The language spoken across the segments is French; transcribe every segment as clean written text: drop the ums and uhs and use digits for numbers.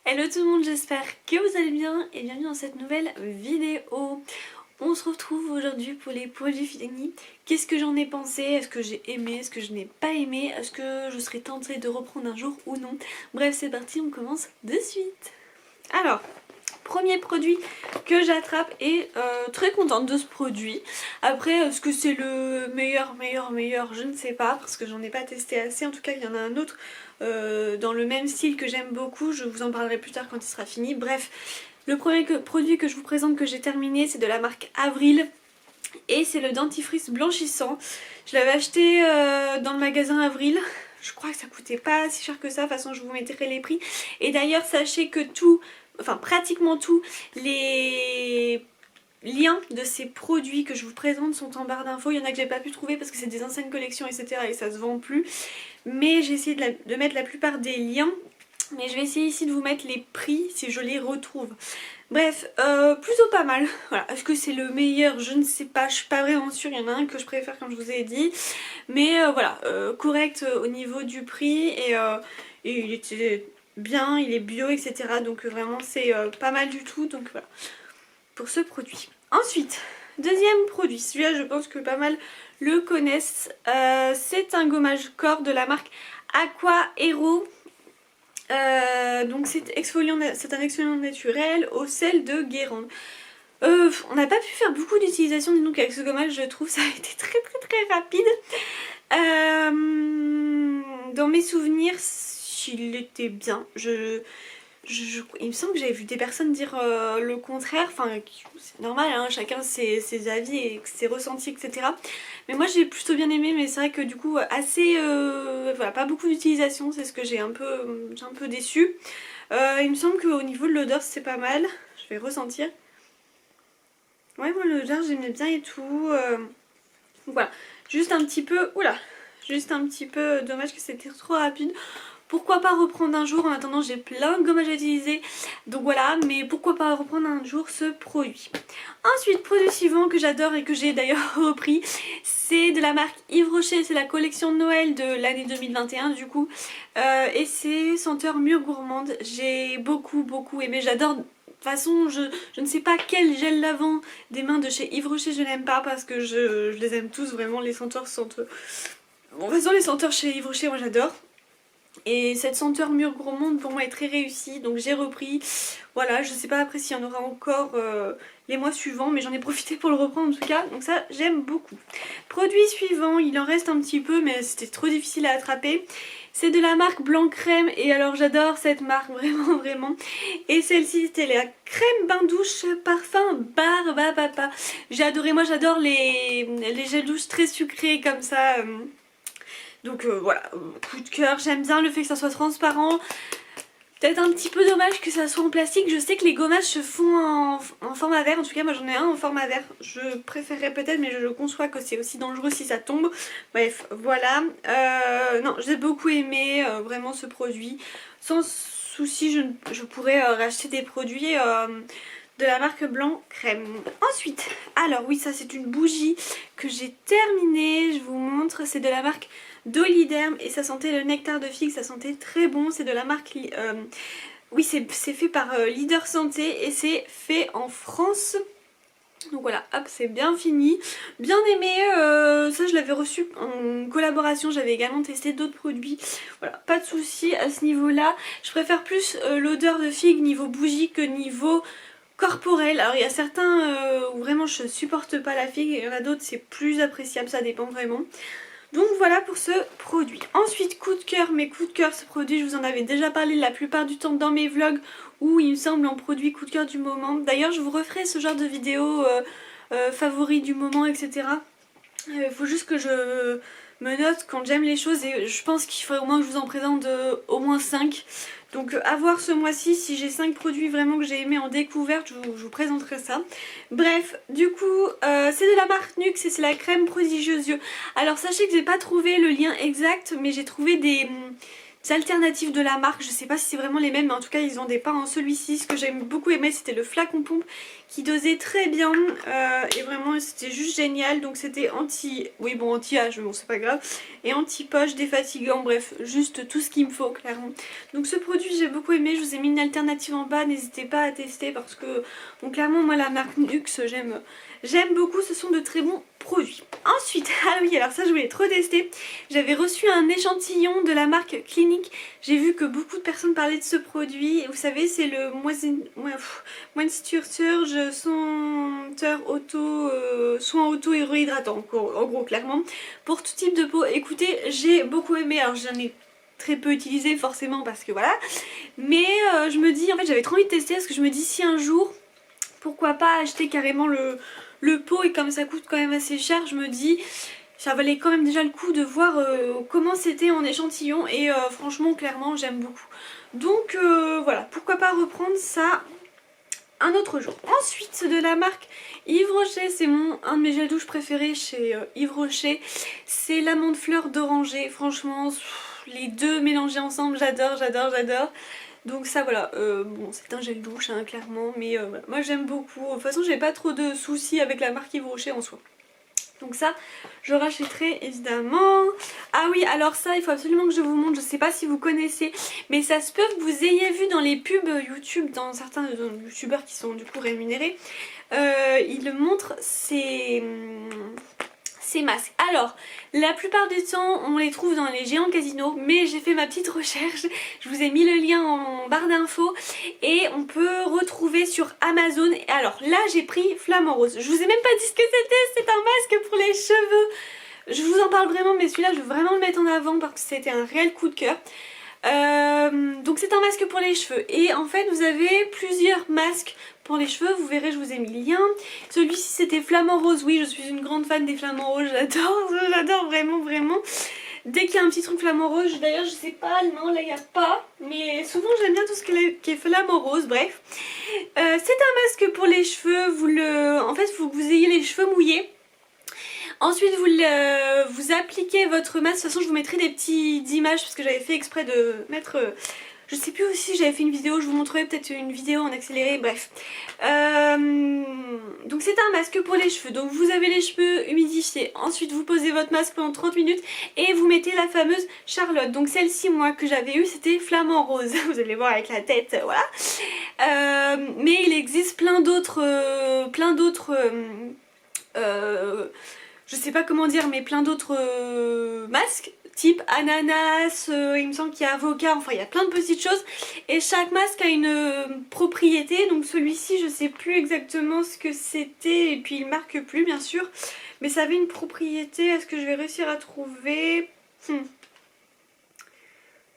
Hello tout le monde, j'espère que vous allez bien et bienvenue dans cette nouvelle vidéo. On se retrouve aujourd'hui pour les produits finis. Qu'est-ce que j'en ai pensé? Est-ce que j'ai aimé? Est-ce que je n'ai pas aimé? Est-ce que je serais tentée de reprendre un jour ou non? Bref, c'est parti, on commence de suite. Alors, premier produit que j'attrape et très contente de ce produit. Après, est-ce que c'est le meilleur, je ne sais pas parce que j'en ai pas testé assez. En tout cas, il y en a un autre dans le même style que j'aime beaucoup. Je vous en parlerai plus tard quand il sera fini. Bref, le premier produit que je vous présente que j'ai terminé, c'est de la marque Avril. Et c'est le dentifrice blanchissant. Je l'avais acheté dans le magasin Avril. Je crois que ça coûtait pas si cher que ça. De toute façon, je vous mettrai les prix. Et d'ailleurs, sachez que pratiquement tous les liens de ces produits que je vous présente sont en barre d'infos. Il y en a que j'ai pas pu trouver parce que c'est des anciennes collections, etc. et ça se vend plus. Mais j'ai essayé de mettre la plupart des liens. Mais je vais essayer ici de vous mettre les prix si je les retrouve. Bref, plutôt pas mal. Voilà. Est-ce que c'est le meilleur? Je ne sais pas, je suis pas vraiment sûre. Il y en a un que je préfère comme je vous ai dit. Mais voilà, correct au niveau du prix et il était bien, il est bio, etc. Donc vraiment c'est pas mal du tout. Donc voilà, pour ce produit. Ensuite, deuxième produit. Celui-là je pense que pas mal le connaissent. C'est un gommage corps de la marque Aqua Hero. Donc c'est un exfoliant naturel au sel de Guérande. On n'a pas pu faire beaucoup d'utilisation, dis donc avec ce gommage je trouve ça a été très rapide. Dans mes souvenirs il était bien. Il me semble que j'avais vu des personnes dire le contraire, enfin c'est normal hein, chacun ses avis et ses ressentis etc. Mais moi j'ai plutôt bien aimé, mais c'est vrai que du coup assez, voilà, pas beaucoup d'utilisation, c'est ce que j'ai un peu déçu. Il me semble qu'au niveau de l'odeur c'est pas mal, je vais ressentir. Ouais moi l'odeur j'aimais bien et tout, voilà, juste un petit peu, oula, juste un petit peu dommage que c'était trop rapide. Pourquoi pas reprendre un jour, en attendant j'ai plein de gommages à utiliser, donc voilà, mais pourquoi pas reprendre un jour ce produit. Ensuite, produit suivant que j'adore et que j'ai d'ailleurs repris, c'est de la marque Yves Rocher, c'est la collection de Noël de l'année 2021 du coup, et c'est senteur mûre gourmande. J'ai beaucoup aimé, j'adore. De toute façon, je ne sais pas quel gel lavant des mains de chez Yves Rocher je n'aime pas parce que je les aime tous, vraiment les senteurs sentent... Bon, de toute façon les senteurs chez Yves Rocher moi j'adore. Et cette senteur mûre gourmande pour moi est très réussie, donc j'ai repris. Voilà, je sais pas après s'il y en aura encore les mois suivants, mais j'en ai profité pour le reprendre en tout cas, donc ça j'aime beaucoup. Produit suivant, il en reste un petit peu mais c'était trop difficile à attraper. C'est de la marque Blanc Crème et alors j'adore cette marque vraiment. Et celle-ci c'était la crème bain douche parfum Barba Papa. J'ai adoré, moi j'adore les gels douches très sucrés comme ça. Donc voilà, coup de cœur, j'aime bien le fait que ça soit transparent. Peut-être un petit peu dommage que ça soit en plastique. Je sais que les gommages se font en format verre. En tout cas moi j'en ai un en format verre. Je préférerais peut-être, mais je conçois que c'est aussi dangereux si ça tombe. Bref, voilà. Non, j'ai beaucoup aimé vraiment ce produit. Sans souci, je pourrais racheter des produits de la marque Blanc Crème. Ensuite, alors oui, ça c'est une bougie que j'ai terminée. Je vous montre, c'est de la marque Doliderm et ça sentait le nectar de figue, ça sentait très bon. C'est de la marque... oui, c'est fait par Leader Santé et c'est fait en France. Donc voilà, hop, c'est bien fini. Bien aimé, ça je l'avais reçu en collaboration, j'avais également testé d'autres produits. Voilà, pas de souci à ce niveau-là. Je préfère plus l'odeur de figue niveau bougie que niveau corporel. Alors il y a certains où vraiment je supporte pas la figue et il y en a d'autres c'est plus appréciable, ça dépend vraiment. Donc voilà pour ce produit. Ensuite, coup de cœur, mes coups de cœur, ce produit je vous en avais déjà parlé la plupart du temps dans mes vlogs où il me semble en produit coup de cœur du moment. D'ailleurs je vous referai ce genre de vidéo favoris du moment, etc. Il faut juste que je me note quand j'aime les choses et je pense qu'il faudrait au moins que je vous en présente au moins 5. Donc à voir ce mois-ci, si j'ai 5 produits vraiment que j'ai aimé en découverte, je vous présenterai ça. Bref, du coup, c'est de la marque Nux et c'est la crème prodigieuse yeux. Alors sachez que j'ai pas trouvé le lien exact, mais j'ai trouvé alternatives de la marque, je sais pas si c'est vraiment les mêmes, mais en tout cas ils en vendaient pas en celui-ci. Ce que j'ai beaucoup aimé, c'était le flacon pompe qui dosait très bien et vraiment c'était juste génial. Donc c'était oui bon, anti-âge, bon c'est pas grave, et anti-poche, défatigant, bref, juste tout ce qu'il me faut clairement. Donc ce produit j'ai beaucoup aimé, je vous ai mis une alternative en bas, n'hésitez pas à tester parce que bon, clairement moi la marque Nuxe j'aime beaucoup, ce sont de très bons produits. Ensuite, ah oui, alors ça je voulais trop tester, j'avais reçu un échantillon de la marque Clinique. J'ai vu que beaucoup de personnes parlaient de ce produit. Vous savez, c'est le Moisture Surge soin auto hydratant, en gros clairement, pour tout type de peau. Écoutez, j'ai beaucoup aimé, alors j'en ai très peu utilisé forcément parce que voilà, mais je me dis, en fait j'avais trop envie de tester parce que je me dis si un jour, pourquoi pas acheter carrément le pot, et comme ça coûte quand même assez cher, je me dis ça valait quand même déjà le coup de voir comment c'était en échantillon, et franchement clairement j'aime beaucoup. Donc voilà, pourquoi pas reprendre ça un autre jour. Ensuite de la marque Yves Rocher, c'est un de mes gels douche préférés chez Yves Rocher, c'est l'amande fleur d'oranger. Franchement les deux mélangés ensemble, j'adore. Donc ça voilà, bon c'est un gel douche hein, clairement, mais voilà. Moi j'aime beaucoup. De toute façon j'ai pas trop de soucis avec la marque Yves Rocher en soi. Donc ça je rachèterai évidemment. Ah oui, alors ça il faut absolument que je vous montre, je sais pas si vous connaissez, mais ça se peut que vous ayez vu dans les pubs YouTube, dans certains youtubeurs qui sont du coup rémunérés, ils montrent ces masques. Alors la plupart du temps on les trouve dans les géants casinos, mais j'ai fait ma petite recherche, je vous ai mis le lien en barre d'infos, et on peut retrouver sur Amazon. Et alors là j'ai pris Flamant Rose, je vous ai même pas dit ce que c'était, c'est un masque pour les cheveux. Je vous en parle vraiment, mais celui-là je veux vraiment le mettre en avant parce que c'était un réel coup de cœur. Donc c'est un masque pour les cheveux, et en fait vous avez plusieurs masques pour les cheveux, vous verrez je vous ai mis le lien. Celui-ci c'était Flamant Rose, oui je suis une grande fan des Flamants Roses, j'adore vraiment. Dès qu'il y a un petit truc Flamant Rose, d'ailleurs je sais pas, non là il n'y a pas, mais souvent j'aime bien tout ce qui est Flamant Rose, bref. C'est un masque pour les cheveux, en fait il faut que vous ayez les cheveux mouillés. Ensuite vous appliquez votre masque, de toute façon je vous mettrai des petites images parce que j'avais fait exprès de mettre... je sais plus aussi, j'avais fait une vidéo, je vous montrerai peut-être une vidéo en accéléré, bref. Donc c'est un masque pour les cheveux, donc vous avez les cheveux humidifiés, ensuite vous posez votre masque pendant 30 minutes et vous mettez la fameuse Charlotte. Donc celle-ci moi que j'avais eue c'était Flamant Rose, vous allez voir avec la tête, voilà. Mais il existe plein d'autres... je sais pas comment dire, mais plein d'autres masques type ananas, il me semble qu'il y a avocat, enfin il y a plein de petites choses, et chaque masque a une propriété. Donc celui-ci je sais plus exactement ce que c'était, et puis il marque plus bien sûr, mais ça avait une propriété. Est-ce que je vais réussir à trouver?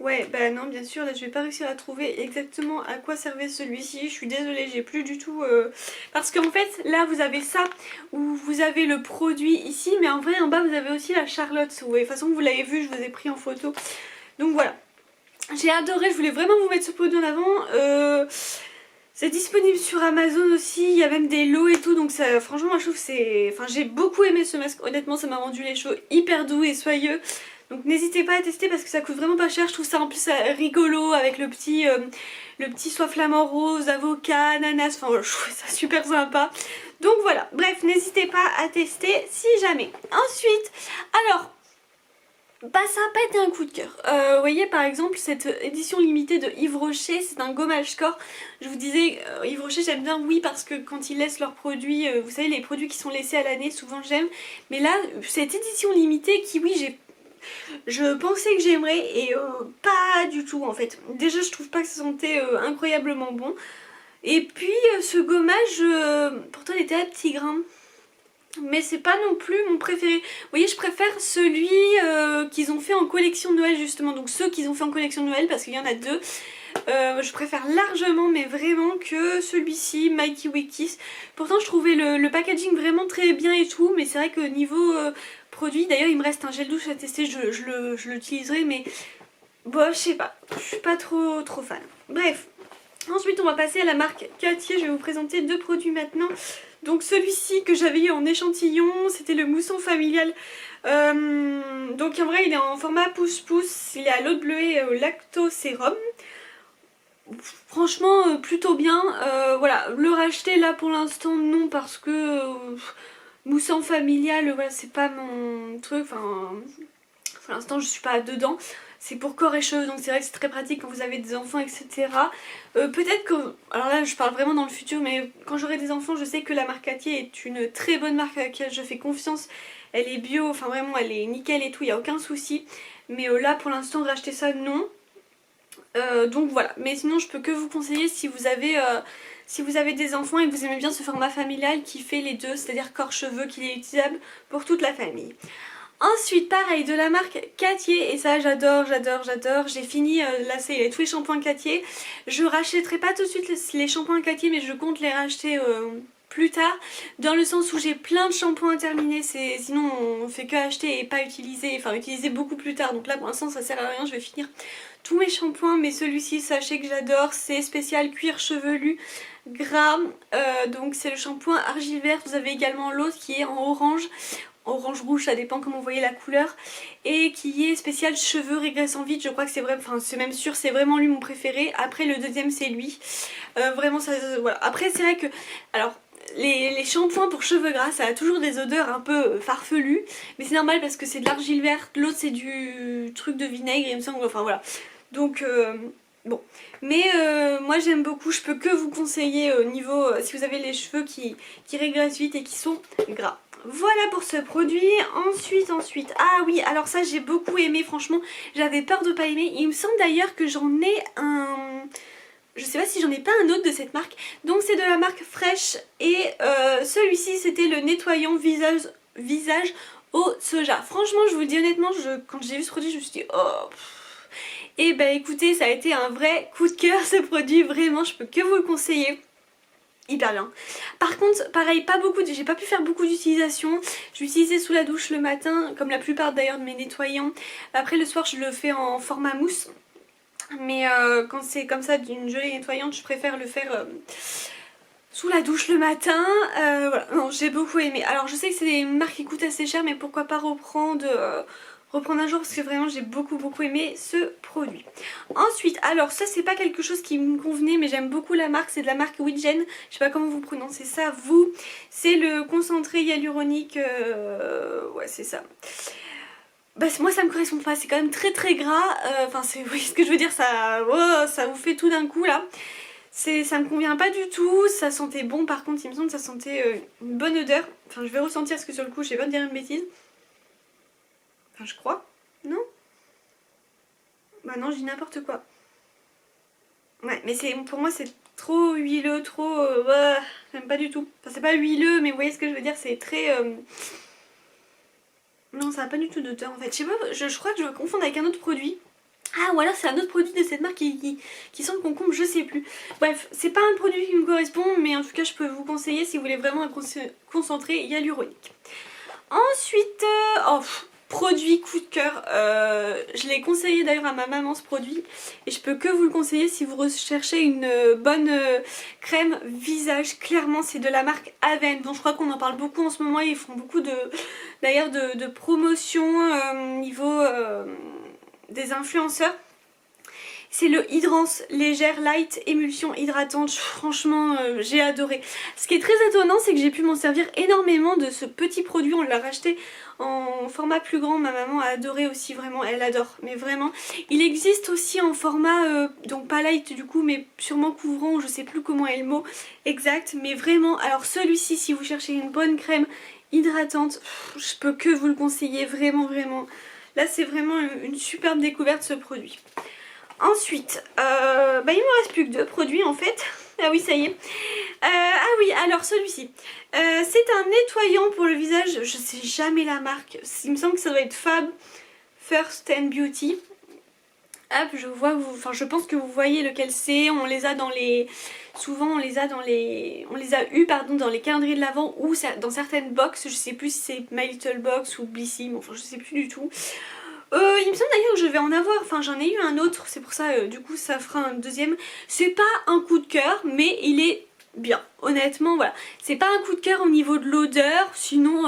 Ouais, bah non, bien sûr, là je vais pas réussir à trouver exactement à quoi servait celui-ci, je suis désolée, j'ai plus du tout... Parce qu'en fait, là vous avez ça, où vous avez le produit ici, mais en vrai en bas vous avez aussi la Charlotte, vous voyez, de toute façon vous l'avez vu, je vous ai pris en photo. Donc voilà, j'ai adoré, je voulais vraiment vous mettre ce produit en avant. C'est disponible sur Amazon aussi, il y a même des lots et tout, donc ça, franchement moi je trouve que c'est... Enfin j'ai beaucoup aimé ce masque, honnêtement ça m'a rendu les cheveux hyper doux et soyeux. Donc n'hésitez pas à tester parce que ça coûte vraiment pas cher, je trouve ça en plus rigolo avec le petit soit Flamant Rose, avocat, ananas, enfin je trouve ça super sympa. Donc voilà, bref n'hésitez pas à tester si jamais. Ensuite, alors... bah ça n'a pas été un coup de cœur. Vous voyez par exemple cette édition limitée de Yves Rocher, c'est un gommage score. Je vous disais Yves Rocher j'aime bien, oui, parce que quand ils laissent leurs produits, vous savez les produits qui sont laissés à l'année souvent j'aime. Mais là cette édition limitée qui oui je pensais que j'aimerais, et pas du tout en fait. Déjà je trouve pas que ça sentait incroyablement bon. Et puis ce gommage, pourtant il était à petits grains, mais c'est pas non plus mon préféré. Vous voyez je préfère celui qu'ils ont fait en collection de Noël justement. Donc ceux qu'ils ont fait en collection de Noël, parce qu'il y en a deux. Je préfère largement, mais vraiment, que celui-ci, Mikey Wickies. Pourtant je trouvais le packaging vraiment très bien et tout, mais c'est vrai que niveau produit, d'ailleurs il me reste un gel douche à tester, je l'utiliserai, mais bon je sais pas, je suis pas trop fan. Bref, ensuite on va passer à la marque Cartier, je vais vous présenter deux produits maintenant. Donc celui-ci que j'avais eu en échantillon, c'était le mousson familial. Donc en vrai il est en format pouce-pouce, il est à l'eau de bleuet et au lactosérum. Franchement plutôt bien. Voilà, le racheter là pour l'instant non, parce que mousson familial, voilà, c'est pas mon truc, enfin pour l'instant je suis pas dedans. C'est pour corps et cheveux, donc c'est vrai que c'est très pratique quand vous avez des enfants, etc. Peut-être que, alors là je parle vraiment dans le futur, mais quand j'aurai des enfants, je sais que la marque Cartier est une très bonne marque à laquelle je fais confiance. Elle est bio, enfin vraiment elle est nickel et tout, il n'y a aucun souci. Mais là pour l'instant racheter ça non. Donc voilà, mais sinon je peux que vous conseiller si vous avez des enfants et que vous aimez bien ce format familial qui fait les deux, c'est-à-dire corps-cheveux, qui est utilisable pour toute la famille. Ensuite pareil, de la marque Cartier, et ça j'adore, j'adore, j'adore. J'ai fini, là c'est tous les shampoings Cartier. Je rachèterai pas tout de suite les shampoings Cartier, mais je compte les racheter plus tard, dans le sens où j'ai plein de shampoings à terminer, sinon on fait que acheter et pas utiliser, enfin utiliser beaucoup plus tard. Donc là pour l'instant ça sert à rien, je vais finir tous mes shampoings, mais celui-ci sachez que j'adore, c'est spécial cuir chevelu gras. Donc c'est le shampoing argile verte. Vous avez également l'autre qui est en orange rouge, ça dépend comment vous voyez la couleur, et qui est spécial cheveux régressant vite. Je crois que c'est vrai, enfin c'est même sûr, c'est vraiment lui mon préféré. Après le deuxième c'est lui, vraiment ça, voilà. Après c'est vrai que, alors les shampoings pour cheveux gras ça a toujours des odeurs un peu farfelues, mais c'est normal parce que c'est de l'argile verte, l'autre c'est du truc de vinaigre il me semble, enfin voilà. Donc bon, mais moi j'aime beaucoup, je peux que vous conseiller au niveau, si vous avez les cheveux qui régressent vite et qui sont gras. Voilà pour ce produit. Ensuite, ah oui, alors ça j'ai beaucoup aimé, franchement, j'avais peur de pas aimer. Il me semble d'ailleurs que j'en ai un... Je sais pas si j'en ai pas un autre de cette marque. Donc c'est de la marque Fresh et celui-ci c'était le nettoyant visage au soja. Franchement je vous le dis honnêtement, quand j'ai vu ce produit je me suis dit oh... Et bah écoutez, ça a été un vrai coup de cœur ce produit, vraiment je peux que vous le conseiller. Hyper bien. Par contre, pareil, j'ai pas pu faire beaucoup d'utilisation. Je l'utilisais sous la douche le matin, comme la plupart d'ailleurs de mes nettoyants. Après le soir, je le fais en format mousse. Mais quand c'est comme ça d'une gelée nettoyante, je préfère le faire sous la douche le matin. Voilà, non, j'ai beaucoup aimé. Alors je sais que c'est des marques qui coûtent assez cher, mais pourquoi pas reprendre un jour, parce que vraiment j'ai beaucoup aimé ce produit. Ensuite, alors ça c'est pas quelque chose qui me convenait, mais j'aime beaucoup la marque, c'est de la marque Widgen, je sais pas comment vous prononcez ça vous, c'est le concentré hyaluronique, ouais c'est ça. Bah moi ça me correspond pas, c'est quand même très gras, enfin c'est, oui ce que je veux dire, ça, oh, ça vous fait tout d'un coup là. Ça me convient pas du tout, ça sentait bon, par contre il me semble que ça sentait une bonne odeur, enfin je vais ressentir parce que sur le coup je vais pas dire une bêtise. Enfin je crois, non? Bah non, je dis n'importe quoi. Ouais, mais pour moi c'est trop huileux, trop... ouais, j'aime pas du tout. Enfin c'est pas huileux, mais vous voyez ce que je veux dire, c'est très... Non, ça a pas du tout d'odeur en fait. Je sais pas, je crois que je vais confondre avec un autre produit. Ah ou alors c'est un autre produit de cette marque qui sent le concombre, je sais plus. Bref, c'est pas un produit qui me correspond, mais en tout cas je peux vous conseiller si vous voulez vraiment un concentré hyaluronique. Ensuite, produit coup de cœur, je l'ai conseillé d'ailleurs à ma maman ce produit et je peux que vous le conseiller si vous recherchez une bonne crème visage. Clairement c'est de la marque Aven, dont je crois qu'on en parle beaucoup en ce moment, ils font beaucoup d'ailleurs de promotion niveau des influenceurs. C'est le Hydrance légère light émulsion hydratante, franchement j'ai adoré. Ce qui est très étonnant c'est que j'ai pu m'en servir énormément de ce petit produit, on l'a racheté en format plus grand, ma maman a adoré aussi, vraiment elle adore, mais vraiment. Il existe aussi en format, donc pas light du coup mais sûrement couvrant, je sais plus comment est le mot exact, mais vraiment, alors celui-ci si vous cherchez une bonne crème hydratante, je peux que vous le conseiller, vraiment. Là c'est vraiment une superbe découverte ce produit. Ensuite, il me reste plus que 2 produits en fait. Ah oui, ça y est. Ah oui, alors celui-ci. C'est un nettoyant pour le visage, je sais jamais la marque. Il me semble que ça doit être Fab First and Beauty. Hop, je pense que vous voyez lequel c'est. On les a dans les... Souvent on les a dans les... On les a eu dans les calendriers de l'Avent ou dans certaines box. Je sais plus si c'est My Little Box ou Blissim, enfin je sais plus du tout. Il me semble d'ailleurs que je vais en avoir, enfin j'en ai eu un autre, c'est pour ça du coup ça fera un deuxième. C'est pas un coup de cœur, mais il est bien. Honnêtement, voilà. C'est pas un coup de cœur au niveau de l'odeur, sinon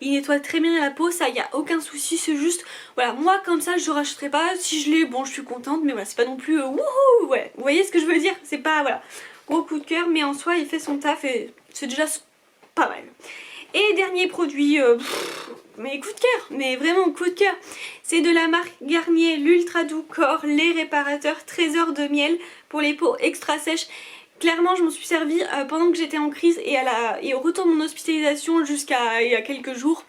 il nettoie très bien la peau, ça y a aucun souci, c'est juste, voilà, moi comme ça je rachèterai pas, si je l'ai, bon je suis contente, mais voilà, c'est pas non plus wouhou, ouais, vous voyez ce que je veux dire, c'est pas, voilà, gros coup de cœur, mais en soi il fait son taf et c'est déjà pas mal. Et dernier produit, mais coup de cœur, mais vraiment coup de cœur, c'est de la marque Garnier, l'Ultra Doux Corps, les réparateurs trésor de miel pour les peaux extra sèches. Clairement je m'en suis servi pendant que j'étais en crise et au retour de mon hospitalisation jusqu'à il y a quelques jours.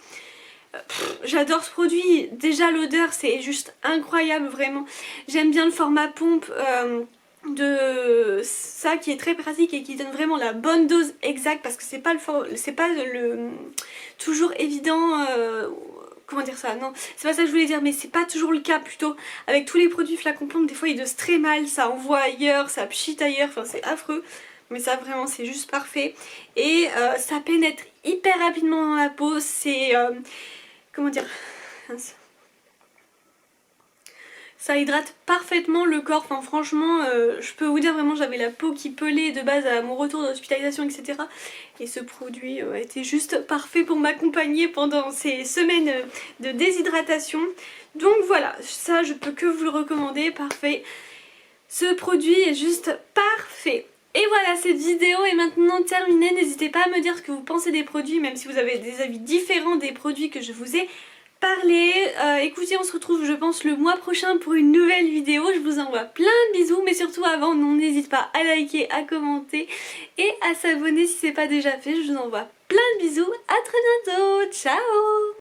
J'adore ce produit, déjà l'odeur c'est juste incroyable vraiment. J'aime bien le format pompe de ça qui est très pratique et qui donne vraiment la bonne dose exacte parce que c'est pas le toujours évident comment dire ça, non c'est pas ça que je voulais dire mais c'est pas toujours le cas plutôt avec tous les produits flacon pompe, des fois ils dosent très mal, ça envoie ailleurs, ça pchite ailleurs, enfin c'est affreux. Mais ça vraiment c'est juste parfait et ça pénètre hyper rapidement dans la peau, c'est comment dire, ça hydrate parfaitement le corps, enfin franchement je peux vous dire vraiment j'avais la peau qui pelait de base à mon retour d'hospitalisation etc. Et ce produit était juste parfait pour m'accompagner pendant ces semaines de déshydratation. Donc voilà, ça je peux que vous le recommander, parfait. Ce produit est juste parfait. Et voilà, cette vidéo est maintenant terminée. N'hésitez pas à me dire ce que vous pensez des produits, même si vous avez des avis différents des produits que je vous ai parlé. Écoutez, on se retrouve je pense le mois prochain pour une nouvelle vidéo. Je vous envoie plein de bisous, mais surtout avant, n'hésitez pas à liker, à commenter et à s'abonner si ce n'est pas déjà fait. Je vous envoie plein de bisous, à très bientôt, ciao!